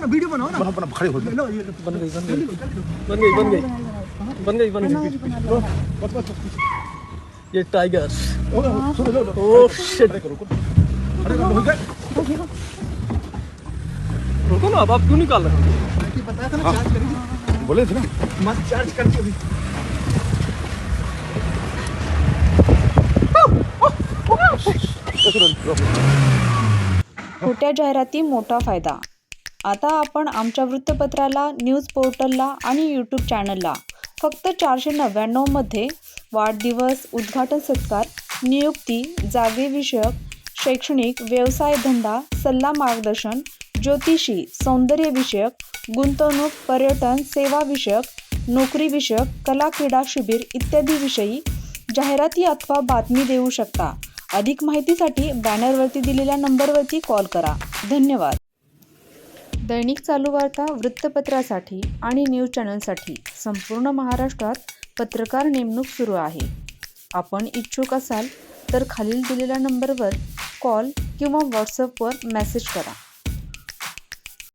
Video बनाओ ना, खड़े हो बन गई। ये टाइगर। ओह शिट, रुको ना, अब आप क्यों निकाल रहे हो? बताया था ना चार्ज करेंगे, बोले थे ना मत चार्ज करके अभी। खोट्या जाहिराती मोठा फायदा। आता आपण आमच्या वृत्तपत्राला, न्यूज पोर्टलला आणि यूट्यूब चॅनलला फक्त 499 मध्ये वाढदिवस, उद्घाटन सत्कार, नियुक्ती, जागेविषयक, शैक्षणिक, व्यवसाय धंदा, सल्ला मार्गदर्शन, ज्योतिषी, सौंदर्यविषयक, गुंतवणूक, पर्यटन, सेवाविषयक, नोकरीविषयक, कला क्रीडा शिबिर इत्यादी विषयी जाहिराती अथवा बातमी देऊ शकता। अधिक माहितीसाठी बॅनरवरती दिलेल्या नंबरवरती कॉल करा। धन्यवाद। दैनिक चालू वार्ता वृत्तपत्रासाठी आणि न्यूज चॅनलसाठी संपूर्ण महाराष्ट्रात पत्रकार नेमणूक सुरू आहे। आपण इच्छुक असाल तर खालील दिलेल्या नंबरवर कॉल किंवा व्हॉट्सअपवर मेसेज करा।